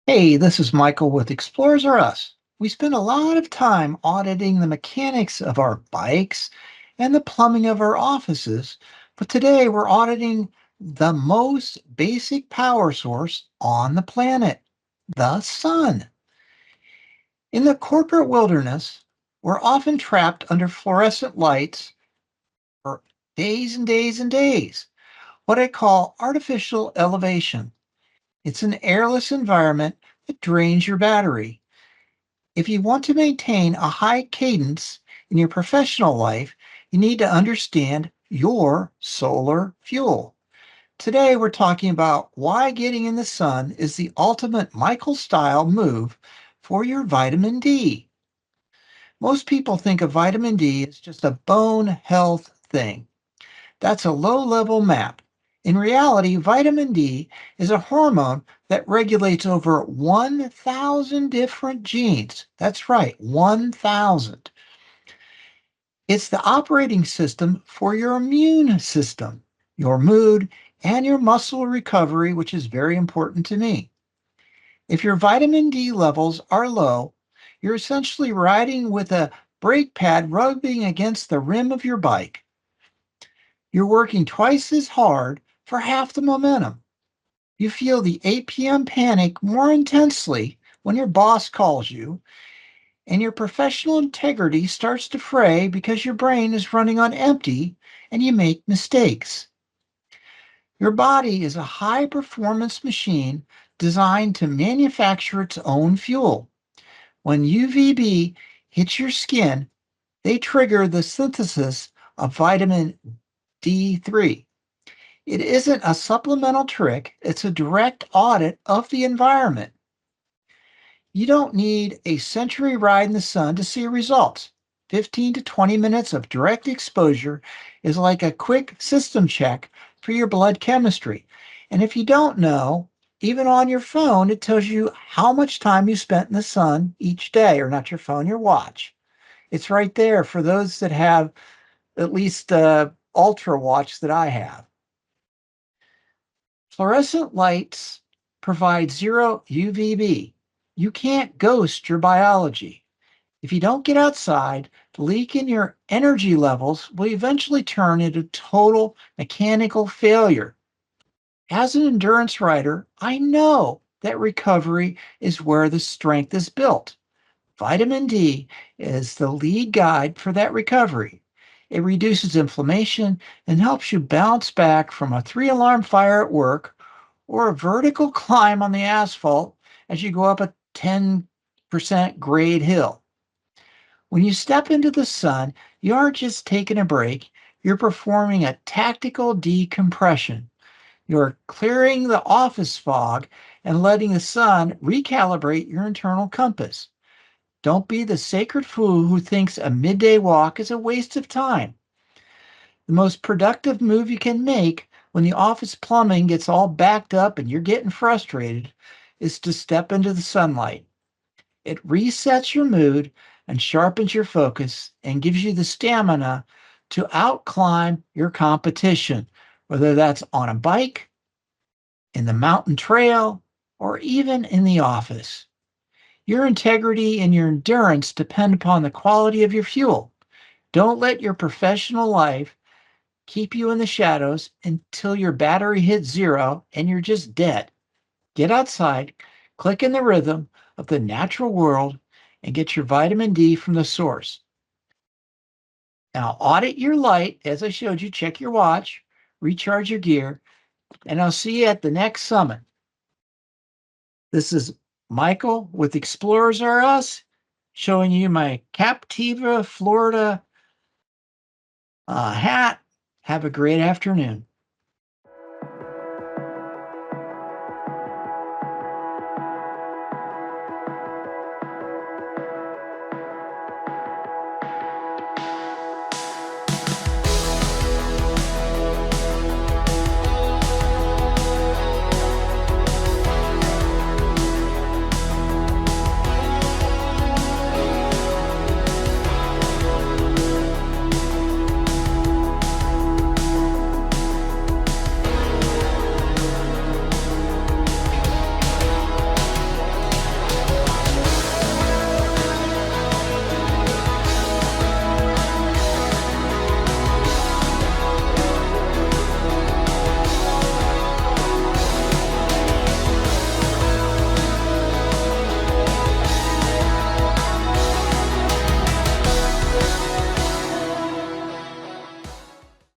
Hey, this is Michael with Explorers R Us. We spend a lot of time auditing the mechanics of our bikes and the plumbing of our offices, but today we're auditing the most basic power source on the planet, the sun. In the corporate wilderness, we're often trapped under fluorescent lights for days and days and days, what I call artificial elevation. It's an airless environment that drains your battery. If you want to maintain a high cadence in your professional life, you need to understand your solar fuel. Today, we're talking about why getting in the sun is the ultimate Michael style move for your vitamin D. Most people think of vitamin D as just a bone health thing. That's a low level map. In reality, vitamin D is a hormone that regulates over 1,000 different genes. That's right, 1,000. It's the operating system for your immune system, your mood, and your muscle recovery, which is very important to me. If your vitamin D levels are low, you're essentially riding with a brake pad rubbing against the rim of your bike. You're working twice as hard for half the momentum. You feel the 8 p.m. panic more intensely when your boss calls you, and your professional integrity starts to fray because your brain is running on empty and you make mistakes. Your body is a high performance machine designed to manufacture its own fuel. When UVB hits your skin, they trigger the synthesis of vitamin D3. It isn't a supplemental trick, it's a direct audit of the environment. You don't need a century ride in the sun to see results. 15 to 20 minutes of direct exposure is like a quick system check for your blood chemistry. And if you don't know, even on your phone, it tells you how much time you spent in the sun each day, or not your phone, your watch. It's right there for those that have at least ultra watch that I have. Fluorescent lights provide zero UVB. You can't ghost your biology. If you don't get outside, the leak in your energy levels will eventually turn into total mechanical failure. As an endurance rider, I know that recovery is where the strength is built. Vitamin D is the lead guide for that recovery. It reduces inflammation and helps you bounce back from a three-alarm fire at work or a vertical climb on the asphalt as you go up a 10% grade hill. When you step into the sun, you aren't just taking a break, you're performing a tactical decompression. You're clearing the office fog and letting the sun recalibrate your internal compass. Don't be the sacred fool who thinks a midday walk is a waste of time. The most productive move you can make when the office plumbing gets all backed up and you're getting frustrated is to step into the sunlight. It resets your mood and sharpens your focus and gives you the stamina to outclimb your competition, whether that's on a bike, in the mountain trail, or even in the office. Your integrity and your endurance depend upon the quality of your fuel. Don't let your professional life keep you in the shadows until your battery hits zero and you're just dead. Get outside, click in the rhythm of the natural world, and get your vitamin D from the source. Now, audit your light, as I showed you, check your watch, recharge your gear, and I'll see you at the next summit. This is Michael with Explorers R Us, showing you my Captiva, Florida hat. Have a great afternoon.